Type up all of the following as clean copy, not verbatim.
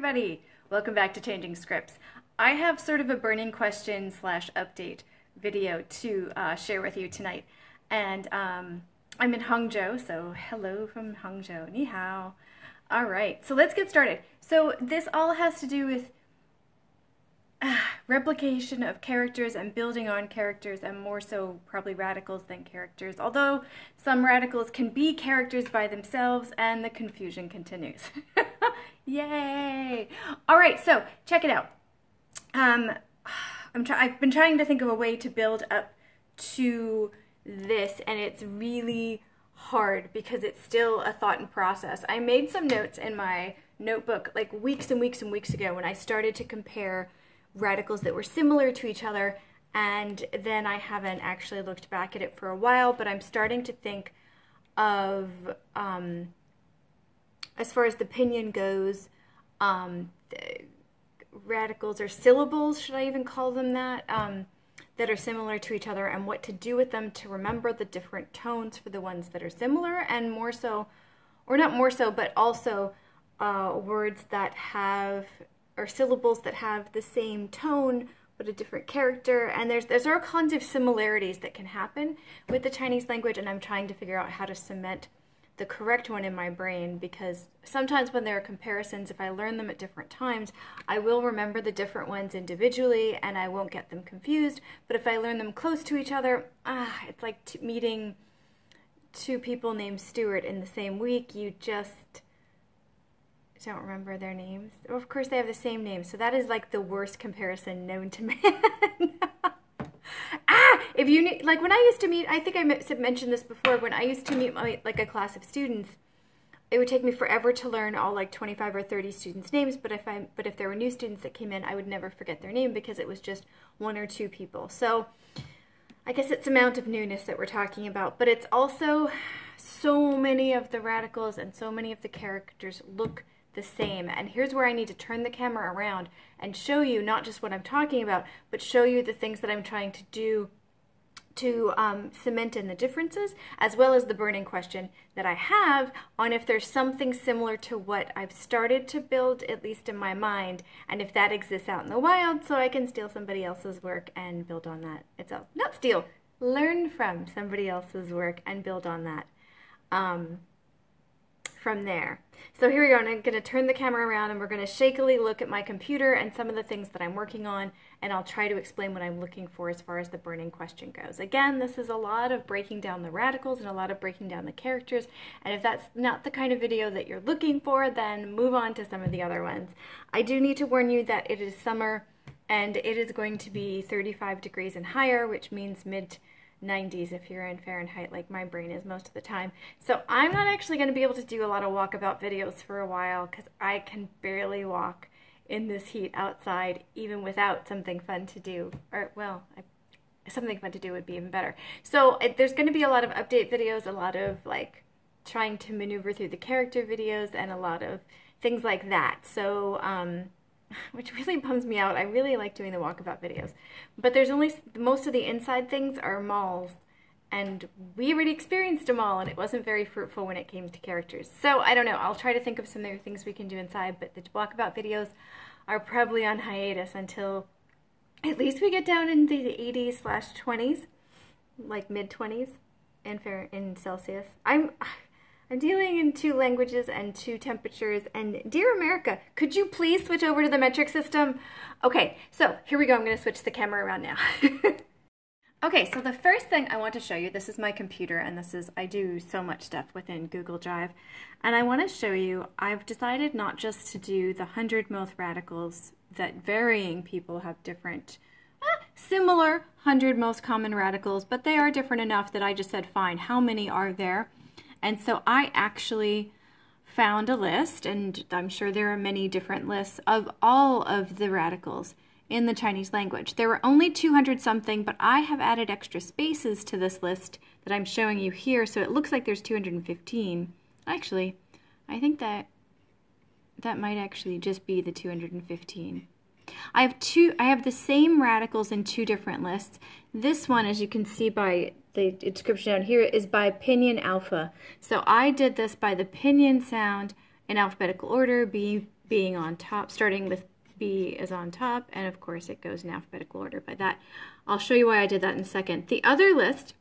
everybody! Welcome back to Changing Scripts. I have sort of a burning question slash update video to share with you tonight. And I'm in Hangzhou, so hello from Hangzhou. Ni hao. Alright, so let's get started. So this all has to do with replication of characters and building on characters, and more so probably radicals than characters, although some radicals can be characters by themselves, and the confusion continues. Yay! Alright, so check it out. I've been trying to think of a way to build up to this, and it's really hard because it's still a thought and process. I made some notes in my notebook like weeks and weeks and weeks ago when I started to compare radicals that were similar to each other, and then I haven't actually looked back at it for a while, but I'm starting to think of, as far as the pinyin goes, the radicals or syllables, should I even call them that, that are similar to each other, and what to do with them to remember the different tones for the ones that are similar, and more so, or not more so, but also words that have, or syllables that have the same tone but a different character. And there's all kinds of similarities that can happen with the Chinese language, and I'm trying to figure out how to cement the correct one in my brain, because sometimes when there are comparisons, if I learn them at different times, I will remember the different ones individually and I won't get them confused. But if I learn them close to each other, it's like meeting two people named Stuart in the same week. You just don't remember their names. Well, of course they have the same name, so that is like the worst comparison known to man. If you need, like when I used to meet, I think I mentioned this before, when I used to meet like a class of students, it would take me forever to learn all like 25 or 30 students' names, but if there were new students that came in, I would never forget their name because it was just one or two people. So I guess it's amount of newness that we're talking about, but it's also so many of the radicals and so many of the characters look the same. And here's where I need to turn the camera around and show you not just what I'm talking about, but show you the things that I'm trying to do to cement in the differences, as well as the burning question that I have on if there's something similar to what I've started to build, at least in my mind, and if that exists out in the wild, so I can steal somebody else's work and build on that itself. Not steal, learn from somebody else's work and build on that from there. So here we go, and I'm going to turn the camera around and we're going to shakily look at my computer and some of the things that I'm working on, and I'll try to explain what I'm looking for as far as the burning question goes. Again, this is a lot of breaking down the radicals and a lot of breaking down the characters, and if that's not the kind of video that you're looking for, then move on to some of the other ones. I do need to warn you that it is summer and it is going to be 35 degrees and higher, which means mid-90s if you're in Fahrenheit like my brain is most of the time. So I'm not actually going to be able to do a lot of walkabout videos for a while because I can barely walk in this heat outside even without something fun to do. Or, well, something fun to do would be even better. So there's going to be a lot of update videos, a lot of like trying to maneuver through the character videos, and a lot of things like that. So, which really bums me out. I really like doing the walkabout videos. But there's only, most of the inside things are malls, and we already experienced a mall, and it wasn't very fruitful when it came to characters. So I don't know, I'll try to think of some other things we can do inside, but the walkabout videos are probably on hiatus until at least we get down into the 80s/20s, like mid-20s in Celsius. I'm dealing in 2 languages and 2 temperatures, and dear America, could you please switch over to the metric system? Okay, so here we go. I'm going to switch the camera around now. Okay, so the first thing I want to show you, this is my computer, and this is, I do so much stuff within Google Drive, and I want to show you, I've decided not just to do the 100 most radicals that varying people have different, similar 100 most common radicals, but they are different enough that I just said, fine, how many are there? And so I actually found a list, and I'm sure there are many different lists of all of the radicals in the Chinese language. There were only 200 something, but I have added extra spaces to this list that I'm showing you here, so it looks like there's 215. Actually, I think that might actually just be the 215. I have the same radicals in 2 different lists. This one, as you can see by the description down here, is by pinyin alpha. So I did this by the pinyin sound in alphabetical order, being being on top, starting with B is on top, and of course it goes in alphabetical order by that. I'll show you why I did that in a second. The other list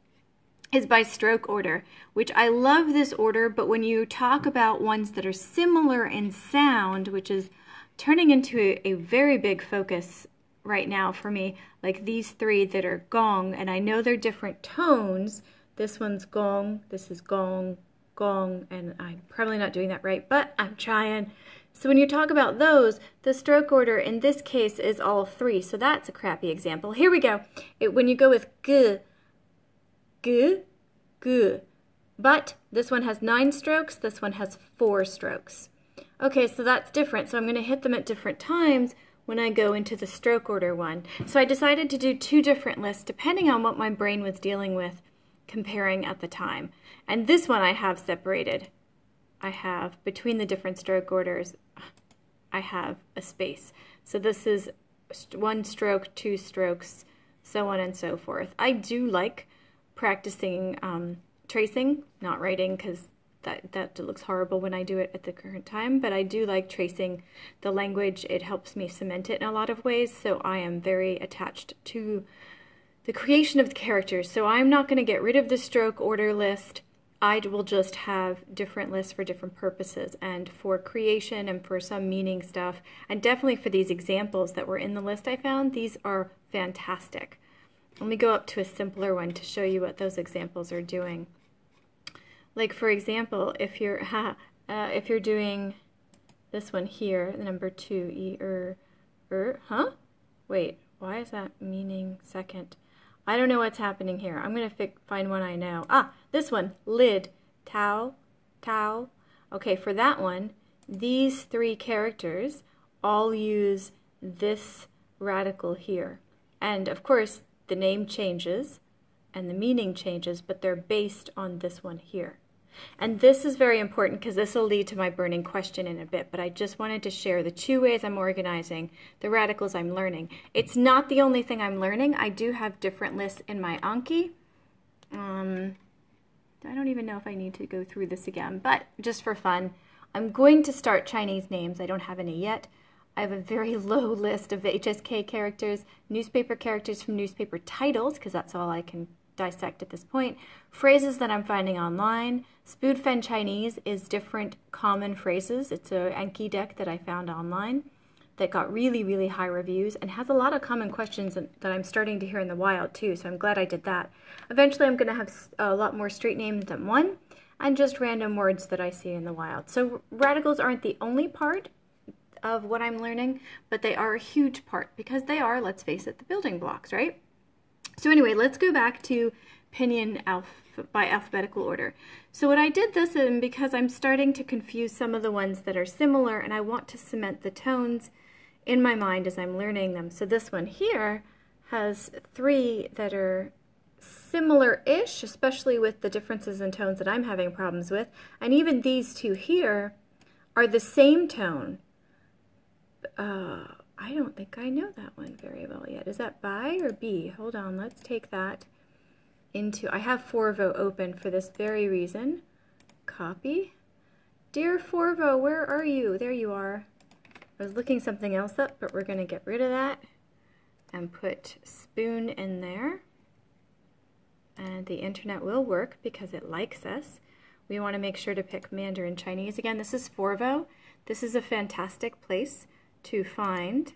is by stroke order, which I love this order, but when you talk about ones that are similar in sound, which is turning into a very big focus right now for me, like these three that are gong, and I know they're different tones. This one's gong, this is gong, gong, and I'm probably not doing that right, but I'm trying. So when you talk about those, the stroke order in this case is all three, so that's a crappy example. Here we go. When you go with g, g, g, but this one has 9 strokes, this one has 4 strokes. Okay, so that's different, so I'm going to hit them at different times when I go into the stroke order one. So I decided to do 2 different lists depending on what my brain was dealing with, comparing at the time. And this one I have separated. I have, between the different stroke orders, I have a space. So this is 1 stroke, 2 strokes, so on and so forth. I do like practicing tracing, not writing, because that looks horrible when I do it at the current time, but I do like tracing the language. It helps me cement it in a lot of ways, so I am very attached to the creation of the characters. So I'm not going to get rid of the stroke order list. I will just have different lists for different purposes, and for creation and for some meaning stuff, and definitely for these examples that were in the list I found. These are fantastic. Let me go up to a simpler one to show you what those examples are doing. Like for example, if you're doing this one here, the number 2, Wait, why is that meaning second? I don't know what's happening here. I'm going to find one I know. This one, lid, tau, tau. Okay, for that one, these 3 characters all use this radical here. And of course, the name changes and the meaning changes, but they're based on this one here. And this is very important because this will lead to my burning question in a bit, but I just wanted to share the 2 ways I'm organizing the radicals I'm learning. It's not the only thing I'm learning. I do have different lists in my Anki. I don't even know if I need to go through this again, but just for fun, I'm going to start Chinese names. I don't have any yet. I have a very low list of HSK characters, newspaper characters from newspaper titles, because that's all I can dissect at this point, phrases that I'm finding online. Spoodfen Chinese is different common phrases. It's an Anki deck that I found online that got really, really high reviews and has a lot of common questions that I'm starting to hear in the wild too, so I'm glad I did that. Eventually I'm going to have a lot more straight names than one and just random words that I see in the wild. So radicals aren't the only part of what I'm learning, but they are a huge part because they are, let's face it, the building blocks, right? So anyway, let's go back to pinyin by alphabetical order. So what I did this in, because I'm starting to confuse some of the ones that are similar, and I want to cement the tones in my mind as I'm learning them. So this one here has 3 that are similar-ish, especially with the differences in tones that I'm having problems with. And even these 2 here are the same tone. I don't think I know that one very well yet. Is that bi or B? Hold on, let's take that into, I have Forvo open for this very reason. Copy. Dear Forvo, where are you? There you are. I was looking something else up, but we're going to get rid of that and put spoon in there. And the internet will work because it likes us. We want to make sure to pick Mandarin Chinese. Again, this is Forvo. This is a fantastic place to find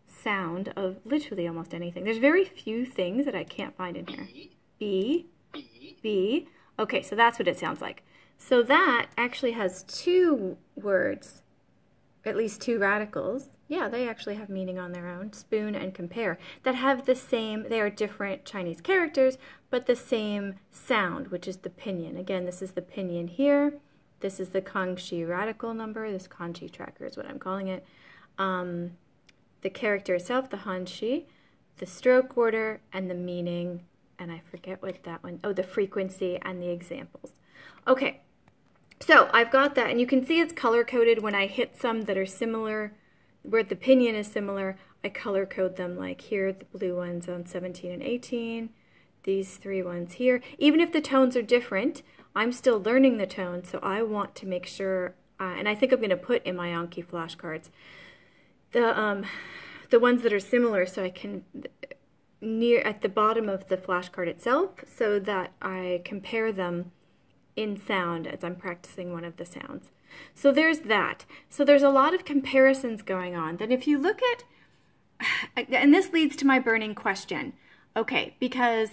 sound of literally almost anything. There's very few things that I can't find in here. B, B. Okay, so that's what it sounds like. So that actually has 2 words, at least 2 radicals. Yeah, they actually have meaning on their own, spoon and compare, that have the same, they are different Chinese characters, but the same sound, which is the pinyin. Again, this is the pinyin here. This is the Kangxi radical number. This Kangxi tracker is what I'm calling it. The character itself, the hanzi, the stroke order, and the meaning, and I forget what that one, oh, the frequency and the examples. Okay, so I've got that, and you can see it's color-coded when I hit some that are similar, where the pinyin is similar, I color-code them, like here, the blue ones on 17 and 18, these 3 ones here. Even if the tones are different, I'm still learning the tone, so I want to make sure and I think I'm going to put in my Anki flashcards, the ones that are similar, so I can near at the bottom of the flashcard itself, so that I compare them in sound as I'm practicing one of the sounds. So there's that. So there's a lot of comparisons going on. Then if you look at, and this leads to my burning question. Okay, because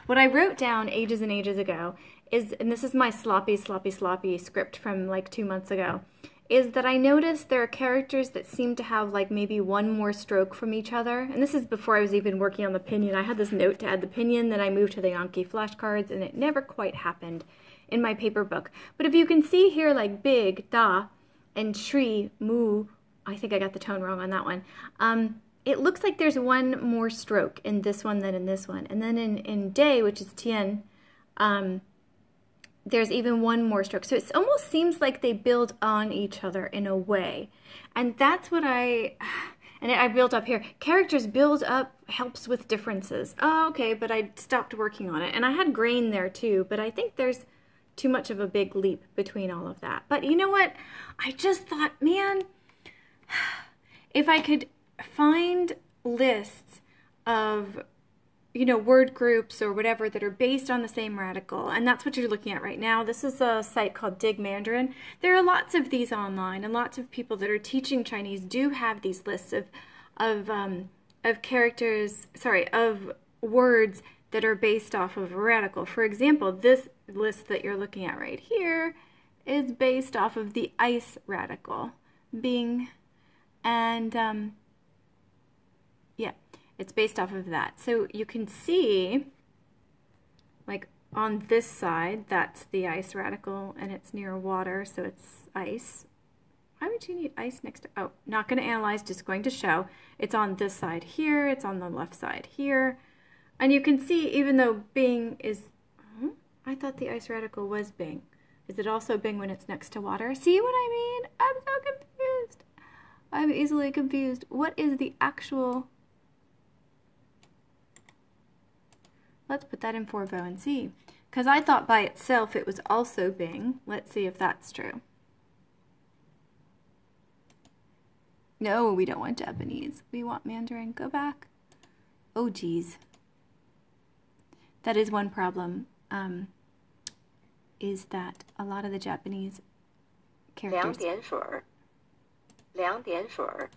what I wrote down ages and ages ago is, and this is my sloppy script from like 2 months ago, is that I noticed there are characters that seem to have like maybe one more stroke from each other. And this is before I was even working on the pinyin. I had this note to add the pinyin, then I moved to the Anki flashcards, and it never quite happened in my paper book. But if you can see here, like big, da, and shri, mu, I think I got the tone wrong on that one. It looks like there's one more stroke in this one than in this one. And then in day, which is tian, there's even one more stroke. So it almost seems like they build on each other in a way. And that's what I built up here. Characters build up helps with differences. Oh, okay, but I stopped working on it. And I had grain there too, but I think there's too much of a big leap between all of that. But you know what? I just thought, man, if I could find lists of, you know, word groups or whatever that are based on the same radical, and that's what you're looking at right now. This is a site called Dig Mandarin. There are lots of these online, and lots of people that are teaching Chinese do have these lists of characters, sorry, of words that are based off of a radical. For example, this list that you're looking at right here is based off of the ice radical, Bing, and yeah, it's based off of that. So you can see, like on this side, that's the ice radical, and it's near water, so it's ice. Why would you need ice next to, oh, not going to analyze, just going to show. It's on this side here, it's on the left side here. And you can see, even though Bing is, I thought the ice radical was Bing. Is it also Bing when it's next to water? See what I mean? I'm so confused. I'm easily confused. What is the actual... Let's put that in Forvo and see. Because I thought by itself it was also Bing. Let's see if that's true. No, we don't want Japanese. We want Mandarin. Go back. Oh, geez. That is one problem, is that a lot of the Japanese characters... 2点水,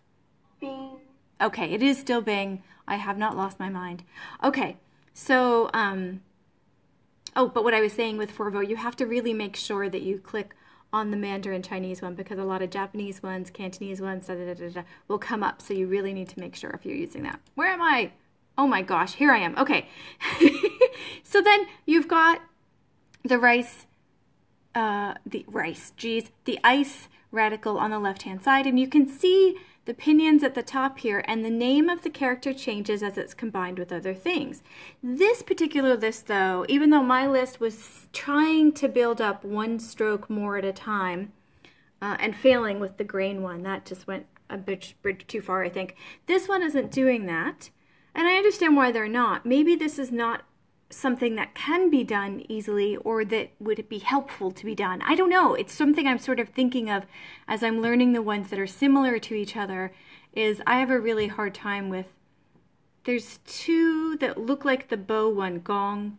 Bing. Okay, it is still Bing. I have not lost my mind. Okay. So, oh, but what I was saying with Forvo, you have to really make sure that you click on the Mandarin Chinese one, because a lot of Japanese ones, Cantonese ones, will come up. So you really need to make sure if you're using that. Where am I? Oh my gosh, here I am. Okay. So then you've got the the ice radical on the left-hand side, and you can see the pinions at the top here, and the name of the character changes as it's combined with other things. This particular list, though, even though my list was trying to build up one stroke more at a time, and failing with the grain one, that just went a bridge too far, I think. This one isn't doing that, and I understand why they're not. Maybe this is not something that can be done easily, or that would be helpful to be done. I don't know. It's something I'm sort of thinking of as I'm learning the ones that are similar to each other. Is I have a really hard time with, there's two that look like the bow one, gong,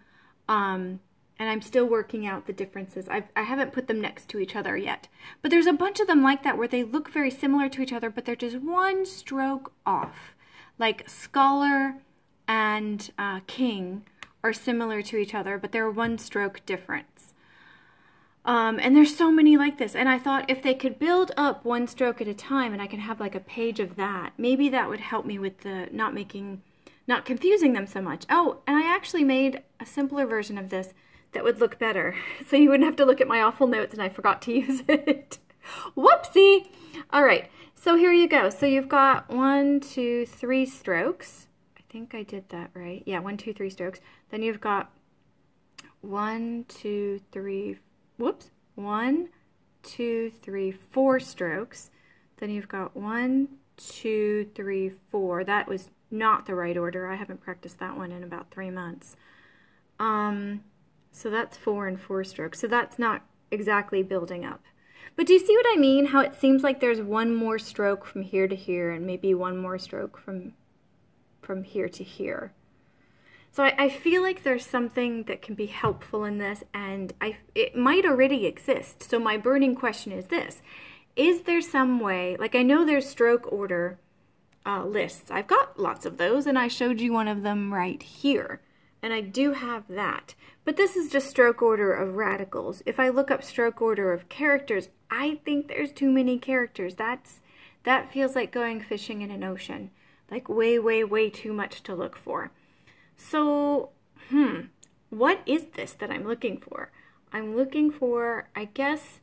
and I'm still working out the differences. I haven't put them next to each other yet. But there's a bunch of them like that where they look very similar to each other, but they're just one stroke off. Like scholar and king are similar to each other, but they're one stroke difference. And there's so many like this. And I thought if they could build up one stroke at a time, and I could have like a page of that, maybe that would help me with the not confusing them so much. Oh, and I actually made a simpler version of this that would look better. So you wouldn't have to look at my awful notes and I forgot to use it. Whoopsie! All right, so here you go. So you've got 1, 2, 3 strokes. I think I did that right. Yeah, 1, 2, 3 strokes. Then you've got 1, 2, 3, whoops, 1, 2, 3, 4 strokes. Then you've got 1, 2, 3, 4. That was not the right order. I haven't practiced that one in about 3 months. So that's 4 and 4 strokes. So that's not exactly building up. But do you see what I mean? How it seems like there's one more stroke from here to here and maybe one more stroke from here to here. So I feel like there's something that can be helpful in this, and it might already exist. So my burning question is this. Is there some way, like I know there's stroke order lists. I've got lots of those, and I showed you one of them right here. And I do have that. But this is just stroke order of radicals. If I look up stroke order of characters, I think there's too many characters. That feels like going fishing in an ocean. Like way, way, way too much to look for. So, what is this that I'm looking for? I'm looking for, I guess,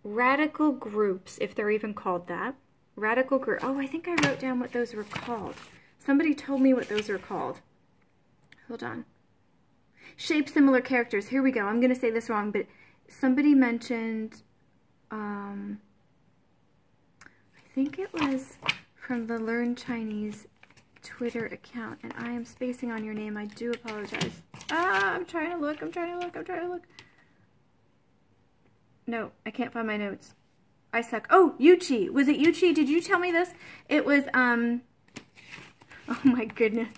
radical groups, if they're even called that. Radical group. Oh, I think I wrote down what those were called. Somebody told me what those are called. Hold on. Shape similar characters. Here we go. I'm going to say this wrong, but somebody mentioned, I think it was from the Learn Chinese Twitter account, and I am spacing on your name. I do apologize. I'm trying to look. I'm trying to look. No, I can't find my notes. I suck. Oh, Yuchi. Was it Yuchi? Did you tell me this? It was, oh my goodness.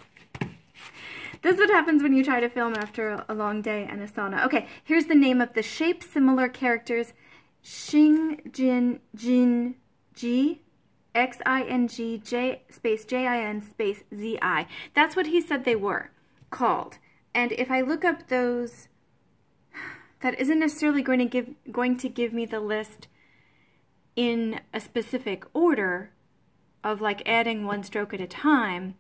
This is what happens when you try to film after a long day and a sauna. Okay, here's the name of the shape similar characters. Xing Jin Jin Ji. Xing J space JIN space ZI. That's what he said they were called. And if I look up those, that isn't necessarily going to give me the list in a specific order of like adding one stroke at a time.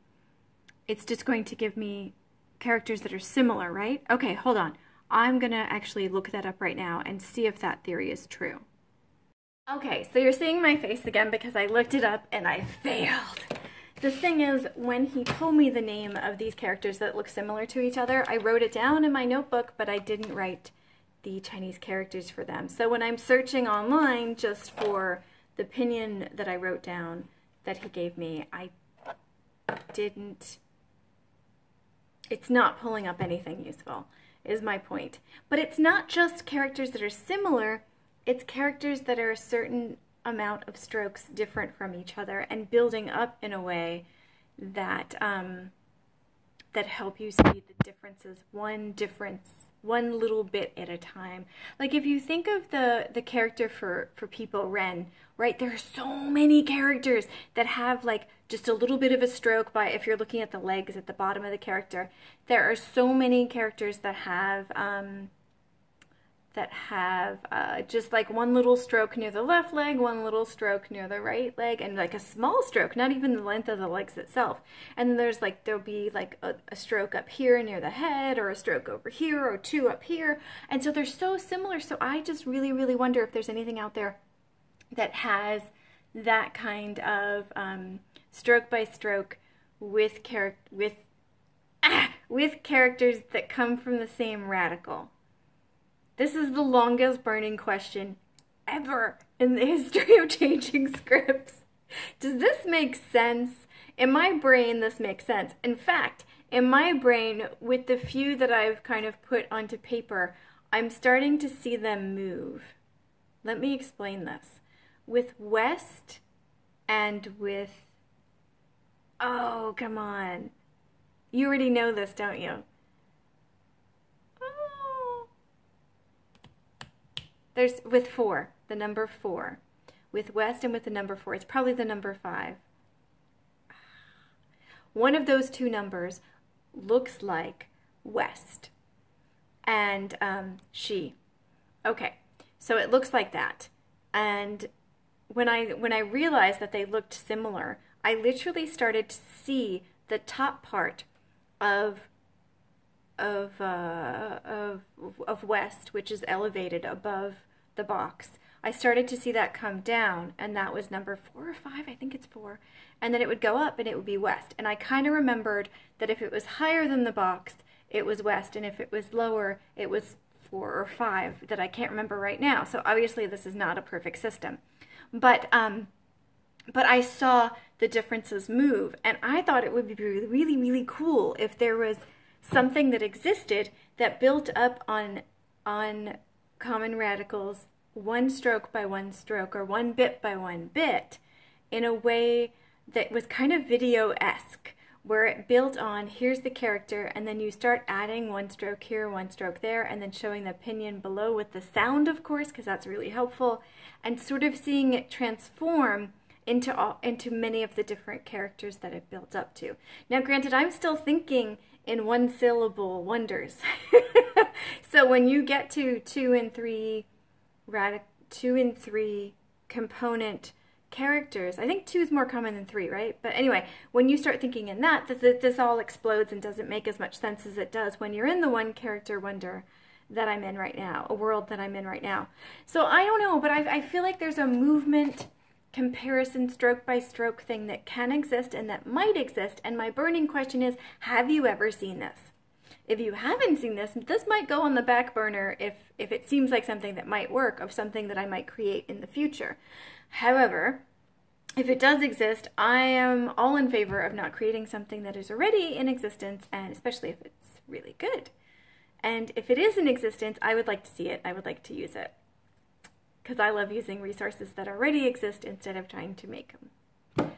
It's just going to give me characters that are similar, right? Okay, hold on. I'm gonna actually look that up right now and see if that theory is true. Okay, so you're seeing my face again because I looked it up and I failed. The thing is, when he told me the name of these characters that look similar to each other, I wrote it down in my notebook, but I didn't write the Chinese characters for them. So when I'm searching online just for the pinyin that I wrote down that he gave me, I didn't, it's not pulling up anything useful, is my point. But it's not just characters that are similar, it's characters that are a certain amount of strokes different from each other and building up in a way that that help you see the differences, one little bit at a time. Like if you think of the character for people, Ren, right? There are so many characters that have like just a little bit of a stroke by, if you're looking at the legs at the bottom of the character, there are so many characters that have just like one little stroke near the left leg, one little stroke near the right leg, and like a small stroke, not even the length of the legs itself. And then there's like, there'll be like a stroke up here near the head, or a stroke over here, or two up here. And so they're so similar. So I just really, really wonder if there's anything out there that has that kind of stroke by stroke with characters that come from the same radical. This is the longest burning question ever in the history of changing scripts. Does this make sense? In my brain, this makes sense. In fact, in my brain, with the few that I've kind of put onto paper, I'm starting to see them move. Let me explain this. With West and with... Oh, come on. You already know this, don't you? There's with 4, the number 4. With West and with the number 4, it's probably the number 5. One of those two numbers looks like West and she. Okay, so it looks like that. And when I realized that they looked similar, I literally started to see the top part of West, which is elevated above the box. I started to see that come down, and that was number 4 or 5, I think it's 4. And then it would go up and it would be West. And I kind of remembered that if it was higher than the box, it was West, and if it was lower, it was 4 or 5 that I can't remember right now. So obviously this is not a perfect system. But I saw the differances move, and I thought it would be really, really cool if there was something that existed that built up on common radicals one stroke by one stroke or one bit by one bit in a way that was kind of video-esque, where it built on, here's the character, and then you start adding one stroke here, one stroke there, and then showing the opinion below with the sound, of course, because that's really helpful, and sort of seeing it transform into many of the different characters that it built up to. Now, granted, I'm still thinking in one-syllable wonders. So when you get to two and three component characters, I think 2 is more common than 3, right? But anyway, when you start thinking in that this all explodes and doesn't make as much sense as it does when you're in the one character wonder that I'm in right now, a world that I'm in right now. So I don't know, but I feel like there's a movement comparison stroke by stroke thing that can exist and that might exist, and my burning question is, have you ever seen this? If you haven't seen this, this might go on the back burner if it seems like something that might work, of something that I might create in the future. However, if it does exist, I am all in favor of not creating something that is already in existence, and especially if it's really good. And if it is in existence, I would like to see it. I would like to use it, because I love using resources that already exist instead of trying to make them.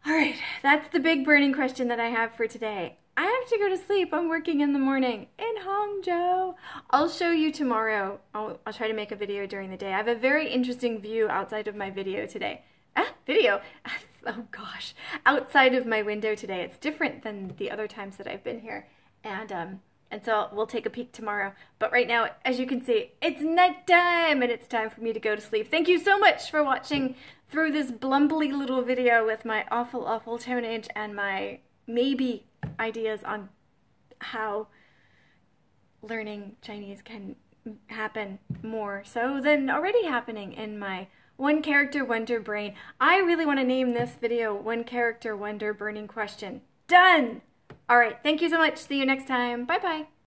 All right, that's the big burning question that I have for today. I have to go to sleep. I'm working in the morning in Hangzhou. I'll show you tomorrow. I'll try to make a video during the day. I have a very interesting view outside of my video today. Video. Oh gosh. Outside of my window today. It's different than the other times that I've been here. And so we'll take a peek tomorrow. But right now, as you can see, it's nighttime and it's time for me to go to sleep. Thank you so much for watching through this blumbly little video with my awful, awful tonnage and my maybe ideas on how learning Chinese can happen more so than already happening in my one character wonder brain. I really want to name this video One Character Wonder Burning Question. Done! All right, thank you so much. See you next time. Bye-bye.